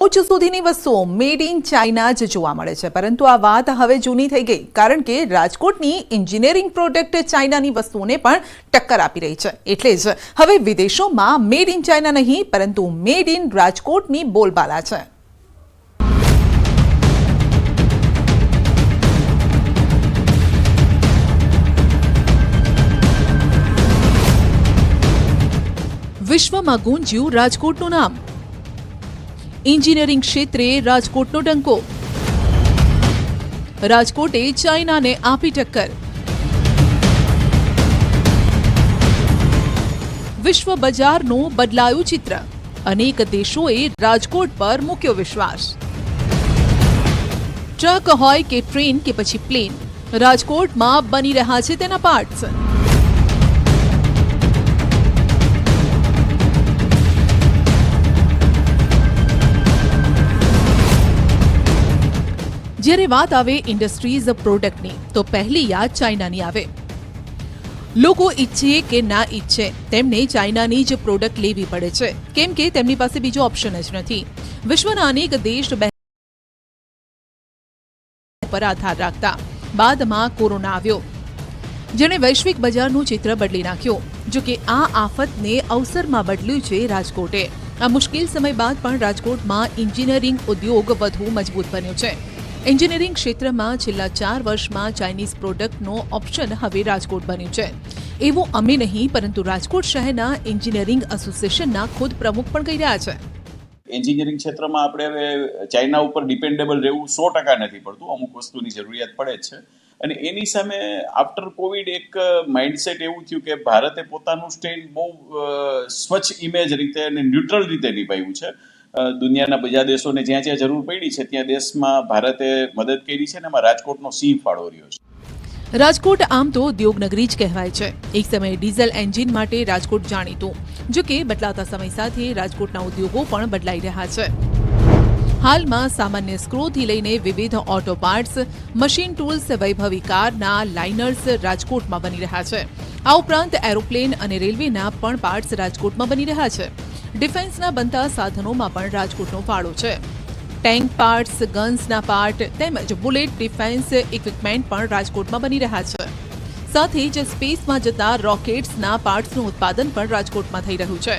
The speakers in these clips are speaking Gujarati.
ઉચ્ચ સુધીની વસ્તુઓ મેડ ઇન ચાઇના જ જોવા મળે છે, પરંતુ આ વાત હવે જૂની થઈ ગઈ, કારણ કે રાજકોટની એન્જિનિયરિંગ પ્રોડક્ટ ચાઇનાની વસ્તુઓને પણ ટક્કર આપી રહી છે. એટલે જ હવે વિદેશોમાં મેડ ઇન ચાઇના નહીં, પરંતુ મેડ ઇન રાજકોટની બોલબાલા છે. વિશ્વમાં ગુંજ્યું રાજકોટનું નામ. એન્જિનિયરિંગ ક્ષેત્રે રાજકોટનો ડંકો. રાજકોટે ચાઇનાને આપી ટક્કર. વિશ્વ બજારનું બદલાયું ચિત્ર. અનેક દેશોએ રાજકોટ પર મૂક્યો વિશ્વાસ. ટ્રક હોય કે ટ્રેન કે પછી પ્લેન, રાજકોટમાં બની રહ્યા છે તેના પાર્ટ્સ. જ્યારે વાત આવે ઇન્ડસ્ટ્રીઝ પ્રોડક્ટની, તો પહેલી યાદ ચાઇનાની આવે. લોકો ઈચ્છે કે ના ઈચ્છે, તેમને ચાઇનાની જ પ્રોડક્ટ લેવી પડે છે, કેમ કે તેમની પાસે બીજો ઓપ્શન જ નથી. વિશ્વના અનેક દેશ પર આધાર રાખતા બાદમાં કોરોના આવ્યો, જેણે વૈશ્વિક બજારનું ચિત્ર બદલી નાખ્યું. જો કે આ આફતને અવસરમાં બદલ્યું છે રાજકોટે. આ મુશ્કેલ સમય બાદ પણ રાજકોટમાં એન્જિનિયરિંગ ઉદ્યોગ વધુ મજબૂત બન્યો છે. એન્જિનિયરિંગ ક્ષેત્રમાં છેલ્લા 4 વર્ષમાં ચાઇનીઝ પ્રોડક્ટનો ઓપ્શન હવે રાજકોટ બન્યું છે. એવું અમે નહીં, પરંતુ રાજકોટ શહેરના એન્જિનિયરિંગ એસોસિએશનના ખુદ પ્રમુખ પણ કહી રહ્યા છે. એન્જિનિયરિંગ ક્ષેત્રમાં આપણે હવે ચાઇના ઉપર ડિપેન્ડેબલ રહેવું 100% નથી પડતું. અમુક વસ્તુની જરૂરિયાત પડે જ છે. અને એની સામે આફ્ટર કોવિડ એક માઇન્ડસેટ એવું થયું કે ભારતે પોતાનું સ્ટેન્ડ બહુ સ્વચ્છ ઇમેજ રીતે અને ન્યુટ્રલ રીતે નિભાવ્યું છે. દુનિયાના બીજા દેશોને જ્યાં જ્યાં જરૂર પડી છે ત્યાં દેશમાં ભારતે મદદ કરી છે, અને એમાં રાજકોટનો સિંહ ફાળો રહ્યો છે. રાજકોટ આમ તો ઉદ્યોગનગરી જ કહેવાય છે. એક સમયે ડીઝલ એન્જિન માટે રાજકોટ જાણીતું. જો કે બદલાતા સમય સાથે રાજકોટના ઉદ્યોગો પણ બદલાઈ રહ્યા છે. હાલમાં સામાન્ય સ્ક્રૂથી લઈને વિવિધ ઓટો પાર્ટ્સ, મશીન ટૂલ્સ, વૈભવી કારના લાઇનર્સ રાજકોટમાં બની રહ્યા છે. આ ઉપરાંત એરોપ્લેન અને રેલવેના પણ પાર્ટ્સ રાજકોટમાં બની રહ્યા છે. ડિફેન્સના બનતા સાધનોમાં પણ રાજકોટનો ફાળો છે. ટેન્ક પાર્ટ્સ, ગન્સના પાર્ટ તેમજ બુલેટ ડિફેન્સ ઇક્વિપમેન્ટ પણ રાજકોટમાં બની રહ્યા છે. સાથે જ સ્પેસમાં જતા રોકેટ્સના પાર્ટ્સનું ઉત્પાદન પણ રાજકોટમાં થઈ રહ્યું છે.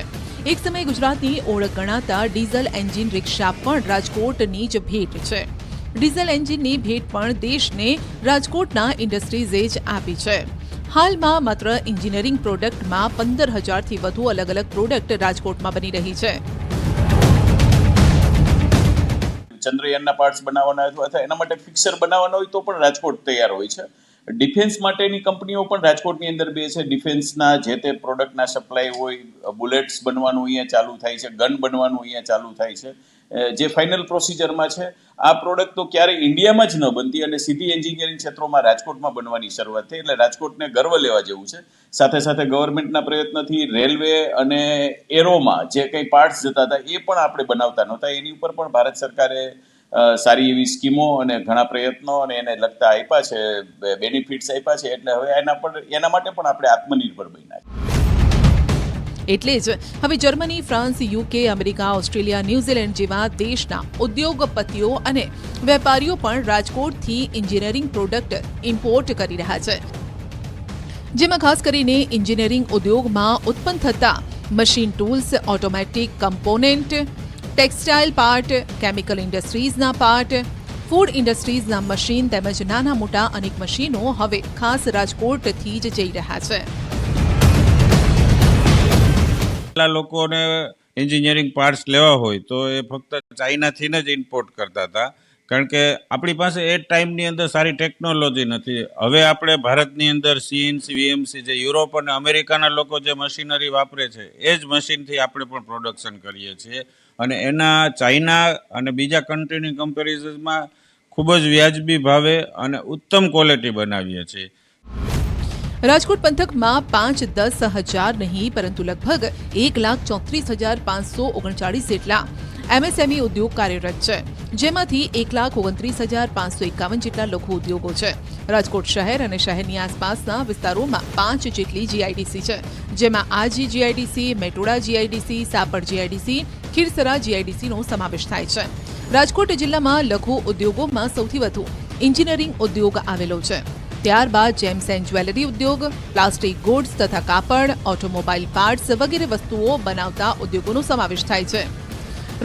એક સમયે ગુજરાતની ઓળખ ગણાતા ડીઝલ એન્જિન રિક્ષા પણ રાજકોટની જ ભેટ છે. ડીઝલ એન્જિનની ભેટ પણ દેશને રાજકોટના ઇન્ડસ્ટ્રીઝે જ આપી છે. હાલમાં માત્ર એન્જિનિયરિંગ પ્રોડક્ટમાં 15,000થી વધુ અલગ અલગ પ્રોડક્ટ રાજકોટમાં બની રહી છે. ચંદ્રયાનના પાર્ટ્સ બનાવવાના અથવા એના માટે ફિક્સર બનાવવાના હોય તો પણ રાજકોટ તૈયાર હોય છે. ડિફેન્સ માટેની કંપનીઓ પણ રાજકોટની અંદર બે છે. ડિફેન્સના જે તે પ્રોડક્ટના સપ્લાય હોય, બુલેટ્સ બનવાનું અહીંયા ચાલુ થાય છે, ગન બનવાનું અહીંયા ચાલુ થાય છે. જે ફાઇનલ પ્રોસિજરમાં છે, આ પ્રોડક્ટ તો ક્યારેય ઇન્ડિયામાં જ ન બનતી અને સીધી એન્જિનિયરિંગ ક્ષેત્રોમાં રાજકોટમાં બનવાની શરૂઆત થઈ. એટલે રાજકોટને ગર્વ લેવા જેવું છે. સાથે સાથે ગવર્મેન્ટના પ્રયત્નથી રેલવે અને એરોમાં જે કંઈ પાર્ટ્સ જતા હતા એ પણ આપણે બનાવતા નહોતા. એની ઉપર પણ ભારત સરકારે સારી એવી સ્કીમો અને ઘણા પ્રયત્નો અને એને લગતા આપ્યા છે, બેનિફિટ્સ આપ્યા છે. એટલે હવે એના માટે પણ આપણે આત્મનિર્ભર બન્યા છે. એટલે જ હવે Germany, France, UK, America, Australia, New Zealand જેવા દેશના ઉદ્યોગપતિઓ અને વેપારીઓ પણ રાજકોટથી એન્જિનિયરિંગ પ્રોડક્ટ ઇમ્પોર્ટ કરી રહ્યા છે. જેમાં ખાસ કરીને એન્જિનિયરિંગ ઉદ્યોગમાં ઉત્પન્ન થતા machine tools, automatic component, textile part, chemical ઇન્ડસ્ટ્રીઝના પાર્ટ, ફૂડ ઇન્ડસ્ટ્રીઝના મશીન તેમજ નાના મોટા અનેક મશીનો હવે ખાસ રાજકોટથી જ જઈ રહ્યા છે. લોકોને એન્જિનિયરિંગ પાર્ટ્સ લેવા હોય તો એ ફક્ત ચાઇનાથી જ ઇમ્પોર્ટ કરતા હતા, કારણ કે આપણી પાસે એ ટાઈમની અંદર સારી ટેકનોલોજી નથી. હવે આપણે ભારતની અંદર સીએનસી, વીએમસી, જે યુરોપ અને અમેરિકાના લોકો જે મશીનરી વાપરે છે એ જ મશીનથી આપણે પણ પ્રોડક્શન કરીએ છીએ. અને એના ચાઇના અને બીજા કન્ટ્રીની કમ્પેરિઝનમાં ખૂબ જ વ્યાજબી ભાવે અને ઉત્તમ ક્વોલિટી બનાવીએ છીએ. રાજકોટ પંથકમાં 5-10 હજાર નહીં, પરંતુ લગભગ 1,34,539 જેટલા એમએસએમઈ ઉદ્યોગ કાર્યરત છે, જેમાંથી 1,29,551 જેટલા લઘુ ઉદ્યોગો છે. રાજકોટ શહેર અને શહેરની આસપાસના વિસ્તારોમાં 5 જેટલી જીઆઈડીસી છે, જેમાં Aji GIDC, Metoda GIDC, Sapar GIDC, Khirasara જીઆઈડીસીનો સમાવેશ થાય છે. રાજકોટ જિલ્લામાં લઘુ ઉદ્યોગોમાં સૌથી વધુ એન્જિનિયરિંગ ઉદ્યોગ આવેલો છે. ત્યારબાદ જેમ્સ એન્ડ જ્વેલરી ઉદ્યોગ, પ્લાસ્ટિક ગુડ્સ તથા કાપડ, ઓટોમોબાઈલ પાર્ટ્સ વગેરે વસ્તુઓ બનાવતા ઉદ્યોગોનો સમાવેશ થાય છે.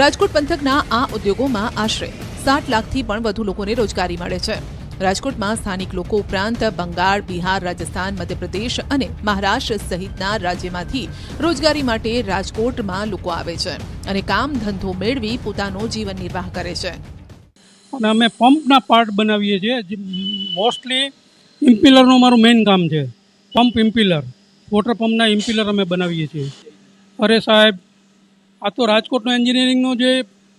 રાજકોટ પંથકના આ ઉદ્યોગોમાં આશરે 7 લાખથી પણ વધુ લોકોને રોજગારી મળે છે. રાજકોટમાં સ્થાનિક લોકો ઉપરાંત બંગાળ, બિહાર, રાજસ્થાન, મધ્યપ્રદેશ અને મહારાષ્ટ્ર સહિતના રાજ્યમાંથી રોજગારી માટે રાજકોટમાં લોકો આવે છે અને કામ ધંધો મેળવી પોતાનો જીવન નિર્વાહ કરે છે. અને અમે પંપના પાર્ટ બનાવીએ છીએ. મોસ્ટલી ઇમ્પિલરનું મારું મેઇન કામ છે. પંપ ઇમ્પિલર, વોટર પંપના ઇમ્પિલર અમે બનાવીએ છીએ. અરે સાહેબ, આ તો રાજકોટનું એન્જિનિયરિંગનું જે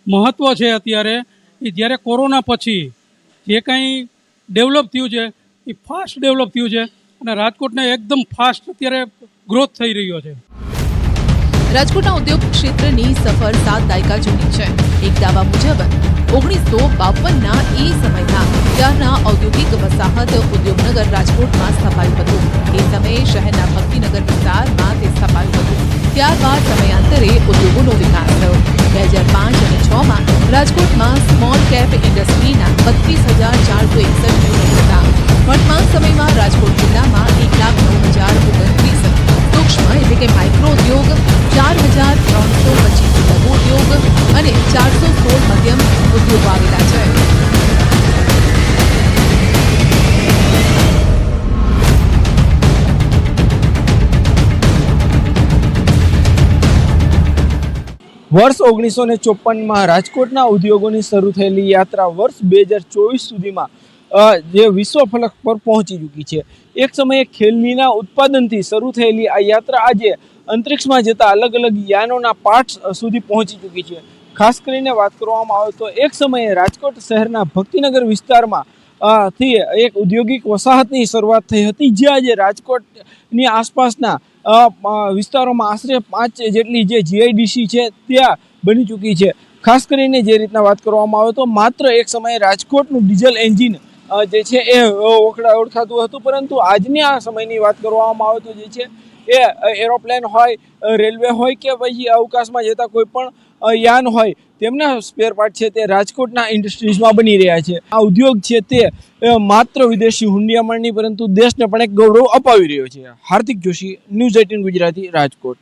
મહત્ત્વ છે અત્યારે, એ જ્યારે કોરોના પછી જે કંઈ ડેવલપ થયું છે એ ફાસ્ટ ડેવલપ થયું છે અને રાજકોટને એકદમ ફાસ્ટ અત્યારે ગ્રોથ થઈ રહ્યો છે. રાજકોટના ઉદ્યોગ ક્ષેત્રની સફર 7 દાયકા જૂની છે. એક દાવા મુજબ 1952ના એ સમયમાં ત્યારના ઔદ્યોગિક વસાહત ઉદ્યોગનગર રાજકોટમાં સ્થપાયું હતું. એ સમયે શહેરના ભક્તિનગર વિસ્તારમાં તે સ્થપાયું હતું. ત્યારબાદ સમયાંતરે ઉદ્યોગોનો વિકાસ થયો. 2005 અને 6માં રાજકોટમાં સ્મોલ કેપ ઇન્ડસ્ટ્રીના 32,461 યુનિટ હતા. વર્તમાન સમયમાં રાજકોટ જિલ્લામાં 1,09,029 સૂક્ષ્મ એટલે કે માઇક્રો ઉદ્યોગ, 4,325 લઘુ ઉદ્યોગ અને 416 મધ્યમ ઉદ્યોગો આવેલા છે. વર્ષ 1954માં રાજકોટના ઉદ્યોગોની શરૂ થયેલી યાત્રા વર્ષ 2024 સુધીમાં જે વિશ્વ ફલક પર પહોંચી ચૂકી છે. એક સમયે ખેલનીના ઉત્પાદનથી શરૂ થયેલી આ યાત્રા આજે અંતરિક્ષમાં જતા અલગ અલગ યાનોના પાર્ટ્સ સુધી પહોંચી ચૂકી છે. ખાસ કરીને વાત કરવામાં આવે તો એક સમયે રાજકોટ શહેરના ભક્તિનગર વિસ્તારમાં થી એક ઔદ્યોગિક વસાહતની શરૂઆત થઈ હતી, જે આજે રાજકોટની આસપાસના વિસ્તારોમાં આશરે 5 જેટલી જે જીઆઈડીસી છે ત્યાં બની ચૂકી છે. ખાસ કરીને જે રીતના વાત કરવામાં આવે તો માત્ર એક સમયે રાજકોટનું ડીઝલ એન્જિન જે છે એ ઓળખાતું હતું, પરંતુ આજની આ સમયની વાત કરવામાં આવે તો જે છે એ એરોપ્લેન હોય, રેલવે હોય કે પછી અવકાશમાં જતા કોઈ પણ યાન હોય, તેમના સ્પેર પાર્ટ છે તે રાજકોટના ઇન્ડસ્ટ્રીઝમાં બની રહ્યા છે. આ ઉદ્યોગ છે તે માત્ર વિદેશી હુંડિયામણ નહીં પરંતુ દેશને પણ એક ગૌરવ અપાવી રહ્યો છે. હાર્દિક જોશી, ન્યૂઝ 18 ગુજરાતી, રાજકોટ.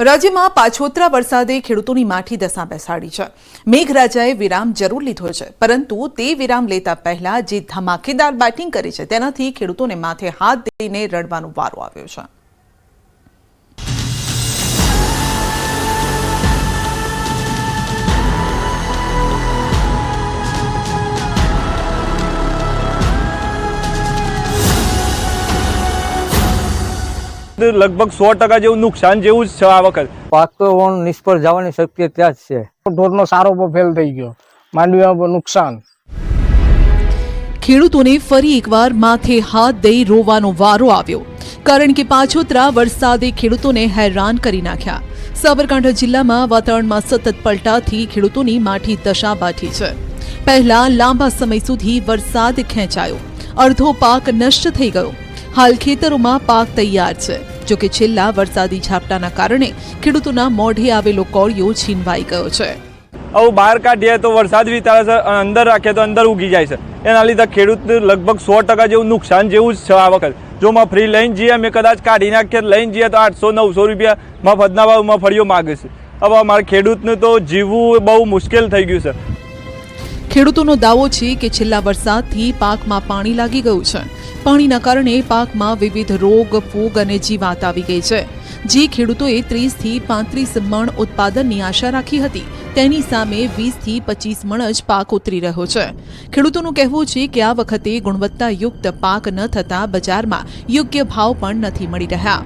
રાજ્યમાં પાછોતરા વરસાદે ખેડૂતોની માઠી દશા બેસાડી છે. મેઘરાજાએ વિરામ જરૂર લીધો છે, પરંતુ તે વિરામ લેતા પહેલા જે ધમાકેદાર બેટિંગ કરી છે તેનાથી ખેડૂતોને માથે હાથ દઈને રડવાનો વારો આવ્યો છે. લગભગ 100% જેવું નુકસાન જેવું જ છે આ વખત. પાક તો નિષ્ફળ જવાની શક્યતા જ છે. ઢોરનો સારો પણ ફેલ થઈ ગયો, માંડવીમાં નુકસાન. ખેડૂતોને ફરી એકવાર માથે હાથ દઈ રોવાનો વારો આવ્યો, કારણ કે પાછોતરા વરસાદે ખેડૂતોને હેરાન કરી નાખ્યા. સાબરકાંઠા જિલ્લામાં વાતાવરણમાં સતત પલટાથી ખેડૂતોની માઠી દશા બાઠી છે. પહેલા લાંબા સમય સુધી વરસાદ ખેંચાયો, અડધો પાક નષ્ટ થઈ ગયો. હાલ ખેતરોમાં પાક તૈયાર છે, જો કે છેલ્લા વરસાદી ઝાપટાના કારણે ખેડૂતોના મોઢે આવેલો કોળિયો છીનવાઈ ગયો છે. હવે બહાર કાઢીએ તો વરસાદ વિતાડે છે, અંદર રાખીએ તો અંદર ઉગી જાય છે. એના લીધે ખેડૂતને લગભગ 100% જેવું નુકસાન જેવું જ છે આ વખત. જો મફળી લઈને જઈએ, અમે કદાચ કાઢી નાખીએ લઈને જઈએ તો 800-900 રૂપિયા મફતના ભાવ મફળીઓ માગે છે. હવે અમારા ખેડૂતને તો જીવવું બહુ મુશ્કેલ થઈ ગયું છે. ખેડૂતોનો દાવો છે કે છેલ્લા વરસાદથી પાકમાં પાણી લાગી ગયું છે. પાણીના કારણે પાકમાં વિવિધ રોગ, ફૂગ અને જીવાત આવી ગઈ છે. જે ખેડૂતોએ 30 થી 35 મણ ઉત્પાદનની આશા રાખી હતી, તેની સામે 20 થી 25 મણ જ પાક ઉતરી રહ્યો છે. ખેડૂતોનું કહેવું છે કે આ વખતે ગુણવત્તાયુક્ત પાક ન થતા બજારમાં યોગ્ય ભાવ પણ નથી મળી રહ્યા.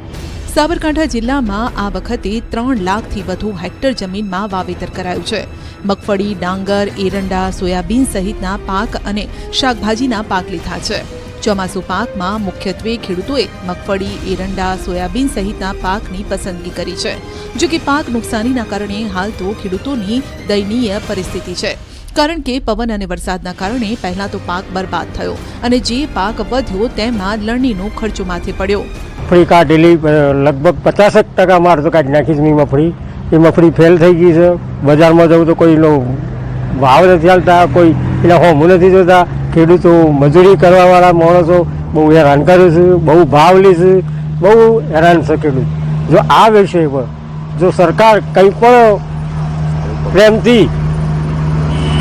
સાબરકાંઠા જિલ્લામાં આ વખતે 3 લાખથી વધુ હેક્ટર જમીનમાં વાવેતર કરાયું છે. મગફળી, ડાંગર, એરંડા, સોયાબીન સહિતના પાક અને શાકભાજીના પાક લીધા છે. ચોમાસુ પાકમાં મુખ્યત્વે ખેડૂતોએ મગફળી, એરંડા, સોયાબીન સહિતના પાકની પસંદગી કરી છે. જો કે પાક નુકસાનીના કારણે હાલ તો ખેડૂતોની દયનીય પરિસ્થિતિ છે, કારણ કે પવન અને વરસાદના કારણે પહેલા તો પાક બરબાદ થયો અને જે પાક વધ્યો તેમાં લણણીનો ખર્ચો માથે પડ્યો. મગફળી કાઢેલી લગભગ 50% માર તો કાઢી નાખી જમીન મગફળી. એ મગફળી ફેલ થઈ ગઈ છે. બજારમાં જવું તો કોઈનો ભાવ નથી ચાલતા, કોઈ એના હોમું નથી જોતા. ખેડૂતો મજૂરી કરવાવાળા માણસો બહુ હેરાન કરે છે, બહુ ભાવ લે છે, બહુ હેરાન છે ખેડૂત. જો આ વિષય પર જો સરકાર કંઈ પણ પ્રેમથી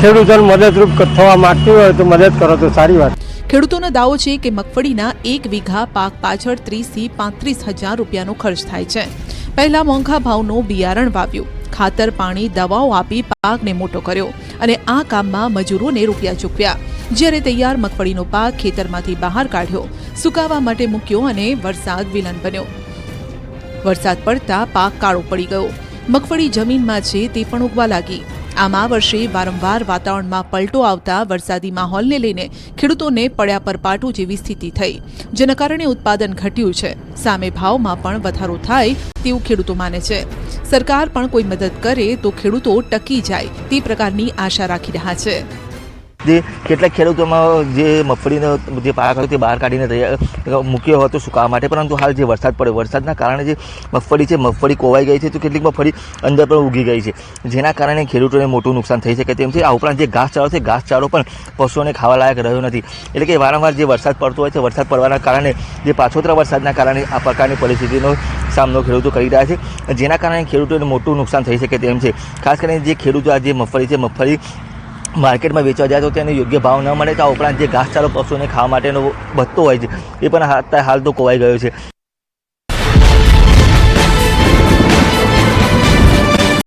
ખેડૂતોને મદદરૂપ થવા માંગતી હોય તો મદદ કરો તો સારી વાત. ખેડૂતોનો દાવો છે કે મગફળીના 1 વીઘા પાક પાછળ 30 થી 35 હજાર રૂપિયાનો ખર્ચ થાય છે. પહેલા મોંઘા ભાવનું બિયારણ વાવ્યું, ખાતર પાણી દવાઓ આપી પાકને મોટો કર્યો અને આ કામમાં મજૂરોને રૂપિયા ચૂકવ્યા. જ્યારે તૈયાર મગફળીનો પાક ખેતરમાંથી બહાર કાઢ્યો, સુકાવા માટે મૂક્યો અને વરસાદ વિલન બન્યો. વરસાદ પડતા પાક કાળો પડી ગયો. મગફળી જમીનમાં છે તે પણ ઉગવા લાગી. આમ આ વર્ષે વારંવાર વાતાવરણમાં પલટો આવતા વરસાદી માહોલને લઈને ખેડૂતોને પડ્યા પર પાટું જેવી સ્થિતિ થઈ, જેના કારણે ઉત્પાદન ઘટ્યું છે. સામે ભાવમાં પણ વધારો થાય તેવું ખેડૂતો માને છે. સરકાર પણ કોઈ મદદ કરે તો ખેડૂતો ટકી જાય તે પ્રકારની આશા રાખી રહ્યા છે. જે કેટલાક ખેડૂતોમાં જે મગફળીનો જે પાક હતો તે બહાર કાઢીને તૈયાર મૂક્યો હતો સુકાવા માટે, પરંતુ હાલ જે વરસાદ પડ્યો, વરસાદના કારણે જે મગફળી છે મગફળી કોવાઈ ગઈ છે, તો કેટલીક મગફળી અંદર પણ ઉગી ગઈ છે, જેના કારણે ખેડૂતોને મોટું નુકસાન થઈ શકે તેમ છે. આ ઉપરાંત જે ઘાસચારો છે, ઘાસચારો પણ પશુઓને ખાવા લાયક રહ્યો નથી. એટલે કે વારંવાર જે વરસાદ પડતો હોય છે, વરસાદ પડવાના કારણે જે પાછોતરા વરસાદના કારણે આ પ્રકારની પરિસ્થિતિનો સામનો ખેડૂતો કરી રહ્યા છે, જેના કારણે ખેડૂતોને મોટું નુકસાન થઈ શકે તેમ છે. ખાસ કરીને જે ખેડૂતો આ જે મગફળી છે, મગફળી માર્કેટમાં વેચવા જાય તો તેને યોગ્ય ભાવ ન મળે. તો આ ઉપરાંત જે ઘાસચારો પશુઓને ખાવા માટેનો બચતો હોય છે એ પણ હાલ તો કોવાઈ ગયો છે.